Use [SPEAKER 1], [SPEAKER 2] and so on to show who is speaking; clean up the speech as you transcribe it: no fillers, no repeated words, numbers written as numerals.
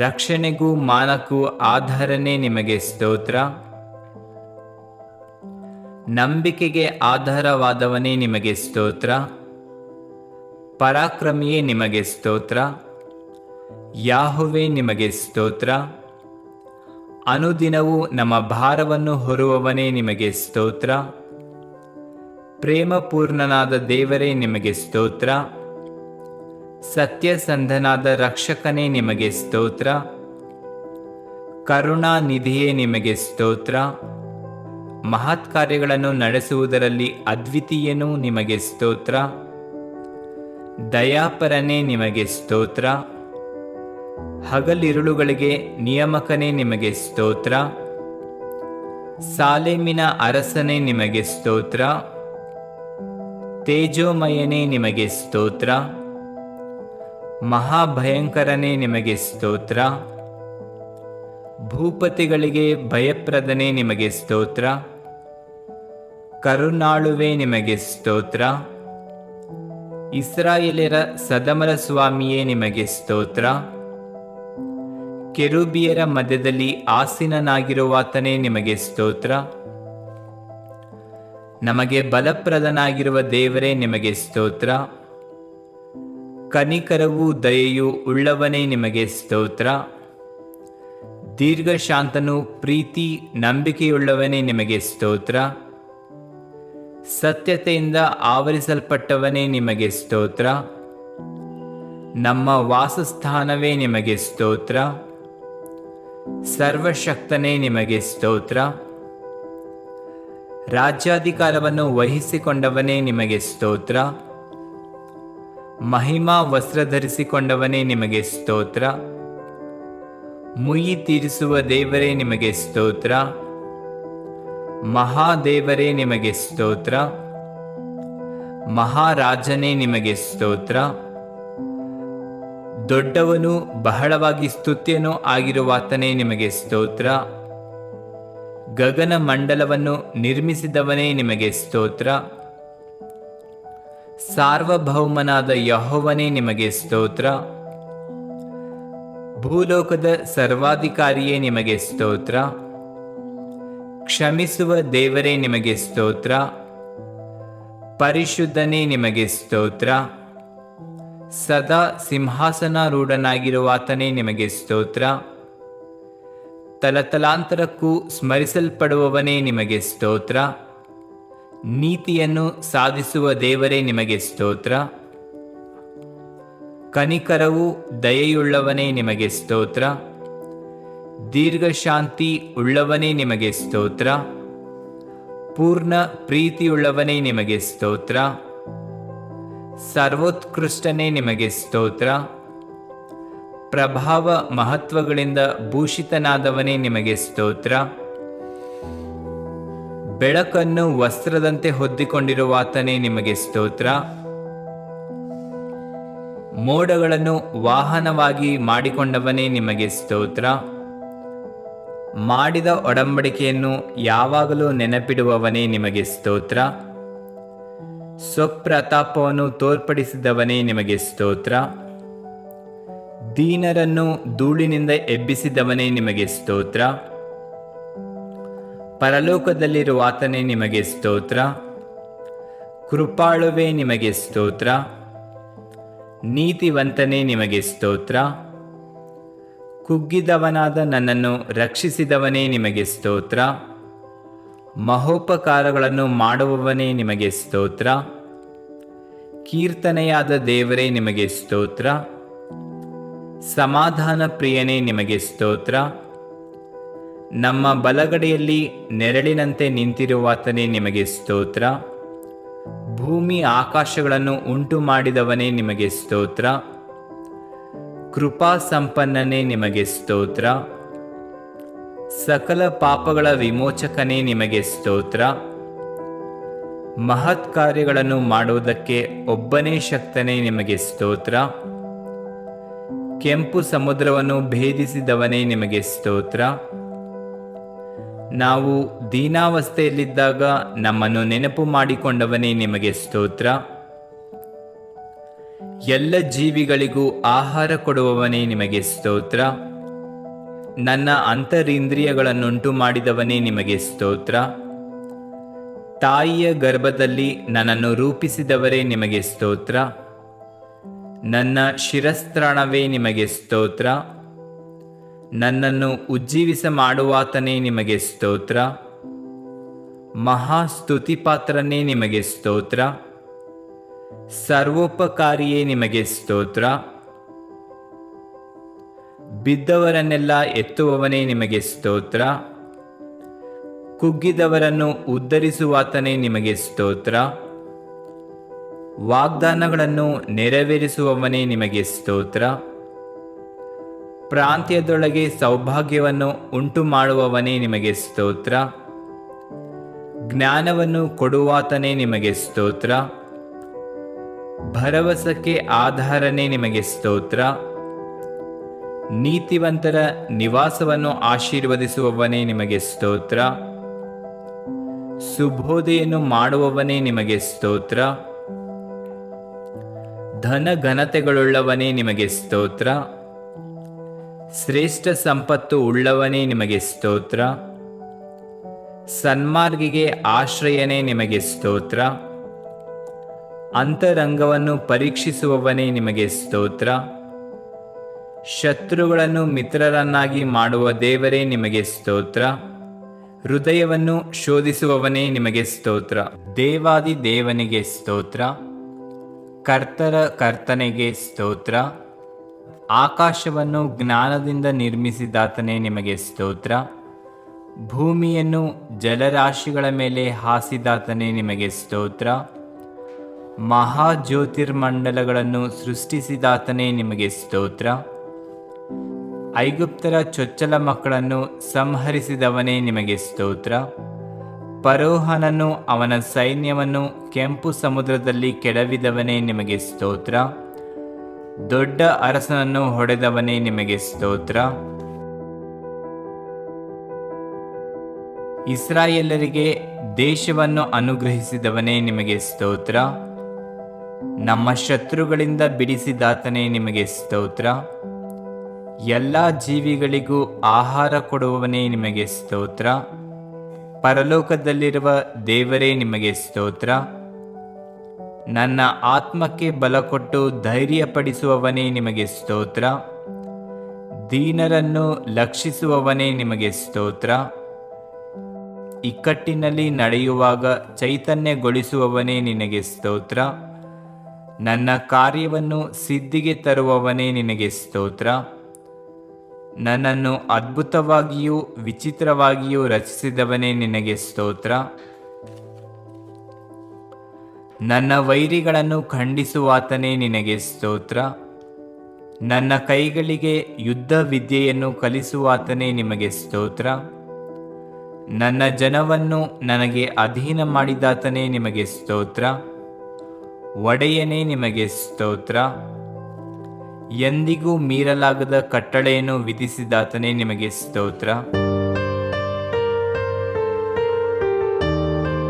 [SPEAKER 1] ರಕ್ಷಣೆಗೂ ಮಾನಕ್ಕೂ ಆಧಾರನೇ ನಿಮಗೆ ಸ್ತೋತ್ರ. ನಂಬಿಕೆಗೆ ಆಧಾರವಾದವನೇ ನಿಮಗೆ ಸ್ತೋತ್ರ. ಪರಾಕ್ರಮಿಯೇ ನಿಮಗೆ ಸ್ತೋತ್ರ. ಯಾಹುವೇ ನಿಮಗೆ ಸ್ತೋತ್ರ. ಅನುದಿನವೂ ನಮ್ಮ ಭಾರವನ್ನು ಹೊರುವವನೇ ನಿಮಗೆ ಸ್ತೋತ್ರ. ಪ್ರೇಮಪೂರ್ಣನಾದ ದೇವರೇ ನಿಮಗೆ ಸ್ತೋತ್ರ. ಸತ್ಯಸಂಧನಾದ ರಕ್ಷಕನೇ ನಿಮಗೆ ಸ್ತೋತ್ರ. ಕರುಣಾನಿಧಿಯೇ ನಿಮಗೆ ಸ್ತೋತ್ರ. ಮಹತ್ ಕಾರ್ಯಗಳನ್ನು ನಡೆಸುವುದರಲ್ಲಿ ಅದ್ವಿತೀಯನೂ ನಿಮಗೆ ಸ್ತೋತ್ರ. ದಯಾಪರನೇ ನಿಮಗೆ ಸ್ತೋತ್ರ. ಹಗಲಿರುಳುಗಳಿಗೆ ನಿಯಾಮಕನೇ ನಿಮಗೆ ಸ್ತೋತ್ರ. ಸಾಲೇಮಿನ ಅರಸನೇ ನಿಮಗೆ ಸ್ತೋತ್ರ. ತೇಜೋಮಯನೇ ನಿಮಗೆ ಸ್ತೋತ್ರ. ಮಹಾಭಯಂಕರನೇ ನಿಮಗೆ ಸ್ತೋತ್ರ. ಭೂಪತಿಗಳಿಗೆ ಭಯಪ್ರದನೇ ನಿಮಗೆ ಸ್ತೋತ್ರ. ಕರುಣಾಳುವೇ ನಿಮಗೆ ಸ್ತೋತ್ರ. ಇಸ್ರಾಯೇಲ್ಯರ ಸದಮರ ಸ್ವಾಮಿಯೇ ನಿಮಗೆ ಸ್ತೋತ್ರ. ಕೆರೂಬಿಯರ ಮಧ್ಯದಲ್ಲಿ ಆಸೀನನಾಗಿರುವಾತನೇ ನಿಮಗೆ ಸ್ತೋತ್ರ. ನಮಗೆ ಬಲಪ್ರದನಾಗಿರುವ ದೇವರೇ ನಿಮಗೆ ಸ್ತೋತ್ರ. ಕನಿಕರವೂ ದಯೆಯೂ ಉಳ್ಳವನೇ ನಿಮಗೆ ಸ್ತೋತ್ರ. ದೀರ್ಘಶಾಂತನೂ ಪ್ರೀತಿ ನಂಬಿಕೆಯುಳ್ಳವನೇ ನಿಮಗೆ ಸ್ತೋತ್ರ. ಸತ್ಯತೆಯಿಂದ ಆವರಿಸಲ್ಪಟ್ಟವನೇ ನಿಮಗೆ ಸ್ತೋತ್ರ. ನಮ್ಮ ವಾಸಸ್ಥಾನವೇ ನಿಮಗೆ ಸ್ತೋತ್ರ. ಸರ್ವಶಕ್ತನೇ ನಿಮಗೆ ಸ್ತೋತ್ರ. ರಾಜ್ಯಾಧಿಕಾರವನ್ನು ವಹಿಸಿಕೊಂಡವನೇ ನಿಮಗೆ ಸ್ತೋತ್ರ. ಮಹಿಮಾ ವಸ್ತ್ರ ಧರಿಸಿಕೊಂಡವನೇ ನಿಮಗೆ ಸ್ತೋತ್ರ. ಮುಯಿ ತೀರಿಸುವ ದೇವರೇ ನಿಮಗೆ ಸ್ತೋತ್ರ. ಮಹಾದೇವರೇ ನಿಮಗೆ ಸ್ತೋತ್ರ. ಮಹಾರಾಜನೇ ನಿಮಗೆ ಸ್ತೋತ್ರ. ದೊಡ್ಡವನು ಬಹಳವಾಗಿ ಸ್ತುತ್ಯನೂ ಆಗಿರುವಾತನೇ ನಿಮಗೆ ಸ್ತೋತ್ರ. ಗಗನ ಮಂಡಲವನ್ನು ನಿರ್ಮಿಸಿದವನೇ ನಿಮಗೆ ಸ್ತೋತ್ರ. ಸಾರ್ವಭೌಮನಾದ ಯೆಹೋವನೇ ನಿಮಗೆ ಸ್ತೋತ್ರ. ಭೂಲೋಕದ ಸರ್ವಾಧಿಕಾರಿಯೇ ನಿಮಗೆ ಸ್ತೋತ್ರ. ಕ್ಷಮಿಸುವ ದೇವರೇ ನಿಮಗೆ ಸ್ತೋತ್ರ. ಪರಿಶುದ್ಧನೇ ನಿಮಗೆ ಸ್ತೋತ್ರ. ಸದಾ ಸಿಂಹಾಸನಾರೂಢನಾಗಿರುವಾತನೇ ನಿಮಗೆ ಸ್ತೋತ್ರ. ತಲತಲಾಂತರಕ್ಕೂ ಸ್ಮರಿಸಲ್ಪಡುವವನೇ ನಿಮಗೆ ಸ್ತೋತ್ರ. ನೀತಿಯನ್ನು ಸಾಧಿಸುವ ದೇವರೇ ನಿಮಗೆ ಸ್ತೋತ್ರ. ಕನಿಕರವೂ ದಯೆಯುಳ್ಳವನೇ ನಿಮಗೆ ಸ್ತೋತ್ರ. ದೀರ್ಘಶಾಂತಿ ಉಳ್ಳವನೇ ನಿಮಗೆ ಸ್ತೋತ್ರ. ಪೂರ್ಣ ಪ್ರೀತಿಯುಳ್ಳವನೇ ನಿಮಗೆ ಸ್ತೋತ್ರ. ಸರ್ವೋತ್ಕೃಷ್ಟನೇ ನಿಮಗೆ ಸ್ತೋತ್ರ. ಪ್ರಭಾವ ಮಹತ್ವಗಳಿಂದ ಭೂಷಿತನಾದವನೇ ನಿಮಗೆ ಸ್ತೋತ್ರ. ಬೆಳಕನ್ನು ವಸ್ತ್ರದಂತೆ ಹೊದ್ದಿಕೊಂಡಿರುವಾತನೇ ನಿಮಗೆ ಸ್ತೋತ್ರ. ಮೋಡಗಳನ್ನು ವಾಹನವಾಗಿ ಮಾಡಿಕೊಂಡವನೇ ನಿಮಗೆ ಸ್ತೋತ್ರ. ಮಾಡಿದ ಒಡಂಬಡಿಕೆಯನ್ನು ಯಾವಾಗಲೂ ನೆನಪಿಡುವವನೇ ನಿಮಗೆ ಸ್ತೋತ್ರ. ಸ್ವಪ್ರತಾಪವನ್ನು ತೋರ್ಪಡಿಸಿದವನೇ ನಿಮಗೆ ಸ್ತೋತ್ರ. ದೀನರನ್ನು ಧೂಳಿನಿಂದ ಎಬ್ಬಿಸಿದವನೇ ನಿಮಗೆ ಸ್ತೋತ್ರ. ಪರಲೋಕದಲ್ಲಿರುವಾತನೇ ನಿಮಗೆ ಸ್ತೋತ್ರ. ಕೃಪಾಳುವೇ ನಿಮಗೆ ಸ್ತೋತ್ರ. ನೀತಿವಂತನೇ ನಿಮಗೆ ಸ್ತೋತ್ರ. ಕುಗ್ಗಿದವನಾದ ನನ್ನನ್ನು ರಕ್ಷಿಸಿದವನೇ ನಿಮಗೆ ಸ್ತೋತ್ರ. ಮಹೋಪಕಾರಗಳನ್ನು ಮಾಡುವವನೇ ನಿಮಗೆ ಸ್ತೋತ್ರ. ಕೀರ್ತನೆಯಾದ ದೇವರೇ ನಿಮಗೆ ಸ್ತೋತ್ರ. ಸಮಾಧಾನ ಪ್ರಿಯನೇ ನಿಮಗೆ ಸ್ತೋತ್ರ. ನಮ್ಮ ಬಲಗಡೆಯಲ್ಲಿ ನೆರಳಿನಂತೆ ನಿಂತಿರುವಾತನೇ ನಿಮಗೆ ಸ್ತೋತ್ರ. ಭೂಮಿ ಆಕಾಶಗಳನ್ನು ಉಂಟು ಮಾಡಿದವನೇ ನಿಮಗೆ ಸ್ತೋತ್ರ. ಕೃಪಾ ಸಂಪನ್ನನೇ ನಿಮಗೆ ಸ್ತೋತ್ರ. ಸಕಲ ಪಾಪಗಳ ವಿಮೋಚಕನೇ ನಿಮಗೆ ಸ್ತೋತ್ರ. ಮಹತ್ ಕಾರ್ಯಗಳನ್ನು ಮಾಡುವುದಕ್ಕೆ ಒಬ್ಬನೇ ಶಕ್ತನೇ ನಿಮಗೆ ಸ್ತೋತ್ರ. ಕೆಂಪು ಸಮುದ್ರವನ್ನು ಭೇದಿಸಿದವನೇ ನಿಮಗೆ ಸ್ತೋತ್ರ. ನಾವು ದೀನಾವಸ್ಥೆಯಲ್ಲಿದ್ದಾಗ ನಮ್ಮನ್ನು ನೆನಪು ಮಾಡಿಕೊಂಡವನೇ ನಿಮಗೆ ಸ್ತೋತ್ರ. ಎಲ್ಲ ಜೀವಿಗಳಿಗೂ ಆಹಾರ ಕೊಡುವವನೇ ನಿಮಗೆ ಸ್ತೋತ್ರ. ನನ್ನ ಅಂತರಿಂದ್ರಿಯಗಳನ್ನುಂಟು ಮಾಡಿದವನೇ ನಿಮಗೆ ಸ್ತೋತ್ರ. ತಾಯಿಯ ಗರ್ಭದಲ್ಲಿ ನನ್ನನ್ನು ರೂಪಿಸಿದವರೇ ನಿಮಗೆ ಸ್ತೋತ್ರ. ನನ್ನ ಶಿರಸ್ತ್ರಾಣವೇ ನಿಮಗೆ ಸ್ತೋತ್ರ. ನನ್ನನ್ನು ಉಜ್ಜೀವಿಸ ಮಾಡುವಾತನೇ ನಿಮಗೆ ಸ್ತೋತ್ರ. ಮಹಾಸ್ತುತಿಪಾತ್ರನೇ ನಿಮಗೆ ಸ್ತೋತ್ರ. ಸರ್ವೋಪಕಾರಿಯೇ ನಿಮಗೆ ಸ್ತೋತ್ರ. ಬಿದ್ದವರನ್ನೆಲ್ಲ ಎತ್ತುವವನೇ ನಿಮಗೆ ಸ್ತೋತ್ರ. ಕುಗ್ಗಿದವರನ್ನು ಉದ್ಧರಿಸುವಾತನೇ ನಿಮಗೆ ಸ್ತೋತ್ರ. ವಾಗ್ದಾನಗಳನ್ನು ನೆರವೇರಿಸುವವನೇ ನಿಮಗೆ ಸ್ತೋತ್ರ. ಪ್ರಾಂತ್ಯದೊಳಗೆ ಸೌಭಾಗ್ಯವನ್ನು ಉಂಟು ಮಾಡುವವನೇ ನಿಮಗೆ ಸ್ತೋತ್ರ. ಜ್ಞಾನವನ್ನು ಕೊಡುವಾತನೇ ನಿಮಗೆ ಸ್ತೋತ್ರ. ಭರವಸಕ್ಕೆ ಆಧಾರನೇ ನಿಮಗೆ ಸ್ತೋತ್ರ. ನೀತಿವಂತರ ನಿವಾಸವನ್ನು ಆಶೀರ್ವದಿಸುವವನೇ ನಿಮಗೆ ಸ್ತೋತ್ರ. ಸುಬೋಧೆಯನ್ನು ಮಾಡುವವನೇ ನಿಮಗೆ ಸ್ತೋತ್ರ. ಧನ ಘನತೆಗಳುಳ್ಳವನೇ ನಿಮಗೆ ಸ್ತೋತ್ರ. ಶ್ರೇಷ್ಠ ಸಂಪತ್ತು ಉಳ್ಳವನೇ ನಿಮಗೆ ಸ್ತೋತ್ರ. ಸನ್ಮಾರ್ಗಿಗೆ ಆಶ್ರಯನೇ ನಿಮಗೆ ಸ್ತೋತ್ರ. ಅಂತರಂಗವನ್ನು ಪರೀಕ್ಷಿಸುವವನೇ ನಿಮಗೆ ಸ್ತೋತ್ರ. ಶತ್ರುಗಳನ್ನು ಮಿತ್ರರನ್ನಾಗಿ ಮಾಡುವ ದೇವರೇ ನಿಮಗೆ ಸ್ತೋತ್ರ. ಹೃದಯವನ್ನು ಶೋಧಿಸುವವನೇ ನಿಮಗೆ ಸ್ತೋತ್ರ. ದೇವಾದಿ ದೇವನಿಗೆ ಸ್ತೋತ್ರ. ಕರ್ತರ ಕರ್ತನೆಗೆ ಸ್ತೋತ್ರ. ಆಕಾಶವನ್ನು ಜ್ಞಾನದಿಂದ ನಿರ್ಮಿಸಿದಾತನೇ ನಿಮಗೆ ಸ್ತೋತ್ರ. ಭೂಮಿಯನ್ನು ಜಲರಾಶಿಗಳ ಮೇಲೆ ಹಾಸಿದಾತನೇ ನಿಮಗೆ ಸ್ತೋತ್ರ. ಮಹಾಜ್ಯೋತಿರ್ಮಂಡಲಗಳನ್ನು ಸೃಷ್ಟಿಸಿದಾತನೇ ನಿಮಗೆ ಸ್ತೋತ್ರ. ಐಗುಪ್ತರ ಚೊಚ್ಚಲ ಮಕ್ಕಳನ್ನು ಸಂಹರಿಸಿದವನೇ ನಿಮಗೆ ಸ್ತೋತ್ರ. ಫರೋಹನನ್ನು ಅವನ ಸೈನ್ಯವನ್ನು ಕೆಂಪು ಸಮುದ್ರದಲ್ಲಿ ಕೆಡವಿದವನೇ ನಿಮಗೆ ಸ್ತೋತ್ರ. ದೊಡ್ಡ ಅರಸನನ್ನು ಹೊಡೆದವನೇ ನಿಮಗೆ ಸ್ತೋತ್ರ. ಇಸ್ರಾಯೇಲರಿಗೆ ದೇಶವನ್ನು ಅನುಗ್ರಹಿಸಿದವನೇ ನಿಮಗೆ ಸ್ತೋತ್ರ. ನಮ್ಮ ಶತ್ರುಗಳಿಂದ ಬಿಡಿಸಿದಾತನೇ ನಿಮಗೆ ಸ್ತೋತ್ರ. ಎಲ್ಲ ಜೀವಿಗಳಿಗೂ ಆಹಾರ ಕೊಡುವವನೇ ನಿಮಗೆ ಸ್ತೋತ್ರ. ಪರಲೋಕದಲ್ಲಿರುವ ದೇವರೇ ನಿಮಗೆ ಸ್ತೋತ್ರ. ನನ್ನ ಆತ್ಮಕ್ಕೆ ಬಲ ಕೊಟ್ಟು ಧೈರ್ಯಪಡಿಸುವವನೇ ನಿಮಗೆ ಸ್ತೋತ್ರ. ದೀನರನ್ನು ಲಕ್ಷಿಸುವವನೇ ನಿಮಗೆ ಸ್ತೋತ್ರ. ಇಕ್ಕಟ್ಟಿನಲ್ಲಿ ನಡೆಯುವಾಗ ಚೈತನ್ಯಗೊಳಿಸುವವನೇ ನಿನಗೆ ಸ್ತೋತ್ರ. ನನ್ನ ಕಾರ್ಯವನ್ನು ಸಿದ್ಧಿಗೆ ತರುವವನೇ ನಿನಗೆ ಸ್ತೋತ್ರ. ನನ್ನನ್ನು ಅದ್ಭುತವಾಗಿಯೂ ವಿಚಿತ್ರವಾಗಿಯೂ ರಚಿಸಿದವನೇ ನಿನಗೆ ಸ್ತೋತ್ರ. ನನ್ನ ವೈರಿಗಳನ್ನು ಖಂಡಿಸುವಾತನೇ ನಿನಗೆ ಸ್ತೋತ್ರ. ನನ್ನ ಕೈಗಳಿಗೆ ಯುದ್ಧ ವಿದ್ಯೆಯನ್ನು ಕಲಿಸುವಾತನೇ ನಿಮಗೆ ಸ್ತೋತ್ರ. ನನ್ನ ಜನವನ್ನು ನನಗೆ ಅಧೀನ ಮಾಡಿದಾತನೇ ನಿಮಗೆ ಸ್ತೋತ್ರ. ಒಡೆಯನೇ ನಿಮಗೆ ಸ್ತೋತ್ರ. ಎಂದಿಗೂ ಮೀರಲಾಗದ ಕಟ್ಟಳೆಯನ್ನು ವಿಧಿಸಿದಾತನೇ ನಿಮಗೆ ಸ್ತೋತ್ರ.